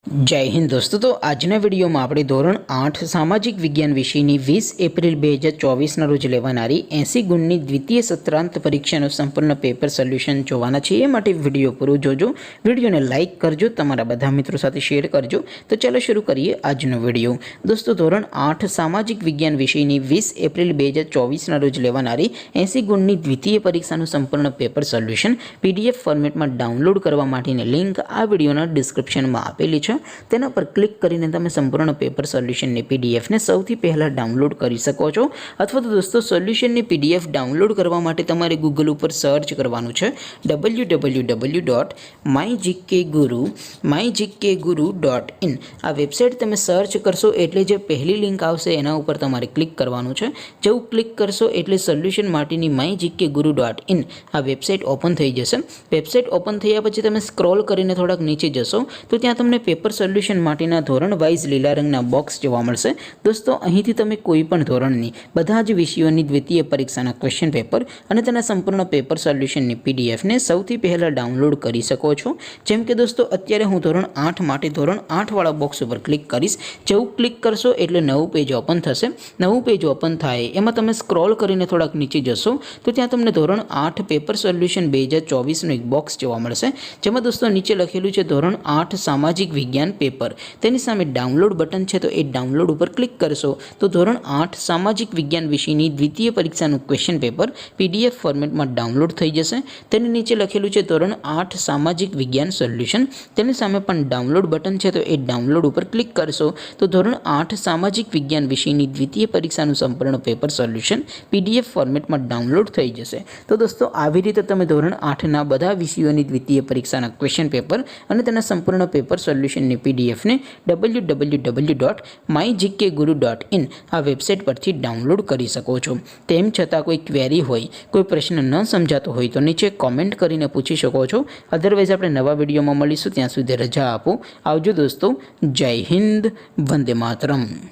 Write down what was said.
जय हिंद दोस्तों। तो आजना वीडियो में આપણે ધોરણ 8 સામાજિક વિજ્ઞાન વિષયની 20 એપ્રિલ 2024 ના રોજ લેવાનારી 80 ગુણની દ્વિતીય સત્રાંત પરીક્ષાનું સંપૂર્ણ પેપર સોલ્યુશન જોવાના છે। એ માટે વિડિયો પૂરો જોજો, વિડિયોને લાઈક કરજો, તમારા બધા મિત્રો સાથે શેર કરજો। તો ચાલો શરૂ કરીએ આજનો વિડિયો। દોસ્તો ધોરણ 8 સામાજિક વિજ્ઞાન વિષયની 20 એપ્રિલ 2024 ના રોજ લેવાનારી 80 ગુણની દ્વિતીય પરીક્ષાનું સંપૂર્ણ પેપર સોલ્યુશન પીડીએફ ફોર્મેટમાં ડાઉનલોડ કરવા માટેની લિંક આ વિડિયોના ડિસ્ક્રિપ્શનમાં આપેલી છે। તેના પર ક્લિક કરીને તમે સંપૂર્ણ પેપર સોલ્યુશનની પીડીએફને સૌથી પહેલાં ડાઉનલોડ કરી શકો છો। અથવા તો દોસ્તો સોલ્યુશનની પીડીએફ ડાઉનલોડ કરવા માટે તમારે ગૂગલ ઉપર સર્ચ કરવાનું છે www.mygkguru.in। આ વેબસાઇટ તમે સર્ચ કરશો એટલે જે પહેલી લિંક આવશે એના ઉપર તમારે ક્લિક કરવાનું છે। જેવું ક્લિક કરશો એટલે સોલ્યુશન માટેની mygkguru.in આ વેબસાઇટ ઓપન થઈ જશે। વેબસાઇટ ઓપન થયા પછી તમે સ્ક્રોલ કરીને થોડાક નીચે જશો તો ત્યાં તમને પેપર સોલ્યુશન માટેના ધોરણ વાઇઝ લીલા રંગના બોક્સ જોવા મળશે। દોસ્તો અહીંથી તમે કોઈ પણ ધોરણની બધા જ વિષયોની દ્વિતીય પરીક્ષાના ક્વેશ્ચન પેપર અને તેના સંપૂર્ણ પેપર સોલ્યુશનની પીડીએફને સૌથી પહેલાં ડાઉનલોડ કરી શકો છો। જેમ કે દોસ્તો અત્યારે હું ધોરણ 8 માટે ધોરણ 8 વાળા બોક્સ ઉપર ક્લિક કરીશ। જેવું ક્લિક કરશો એટલે નવું પેજ ઓપન થશે। નવું પેજ ઓપન થાય એમાં તમે સ્ક્રોલ કરીને થોડાક નીચે જશો તો ત્યાં તમને ધોરણ 8 પેપર સોલ્યુશન 2024નું એક બોક્સ જોવા મળશે। જેમાં દોસ્તો નીચે લખેલું છે ધોરણ 8 સામાજિક વિજ્ઞાન પેપર। તેની સામે ડાઉનલોડ બટન છે તો એ ડાઉનલોડ ઉપર ક્લિક કરશો તો ધોરણ 8 સામાજિક વિજ્ઞાન વિષયની દ્વિતીય પરીક્ષાનું ક્વેશ્ચન પેપર પીડીએફ ફોર્મેટમાં ડાઉનલોડ થઈ જશે। તેની નીચે લખેલું છે ધોરણ 8 સામાજિક વિજ્ઞાન સોલ્યુશન। તેની સામે પણ ડાઉનલોડ બટન છે તો એ ડાઉનલોડ ઉપર ક્લિક કરશો તો ધોરણ 8 સામાજિક વિજ્ઞાન વિષયની દ્વિતીય પરીક્ષાનું સંપૂર્ણ પેપર સોલ્યુશન પીડીએફ ફોર્મેટમાં ડાઉનલોડ થઈ જશે। તો દોસ્તો આવી રીતે તમે ધોરણ 8ના બધા વિષયોની દ્વિતીય પરીક્ષાના ક્વેશ્ચન પેપર અને તેના સંપૂર્ણ પેપર સોલ્યુશનની પીડીએફને www.mygkguru.in આ વેબસાઇટ પરથી ડાઉનલોડ કરી શકો છો। તેમ છતાં કોઈ ક્વેરી હોય, કોઈ પ્રશ્ન ન સમજાતો હોય તો નીચે કોમેન્ટ કરીને પૂછી શકો છો। અધરવાઇઝ આપણે નવા વિડીયોમાં મળીશું, ત્યાં સુધી રજા આપો। આવજો દોસ્તો। જય હિન્દ, વંદે માતરમ।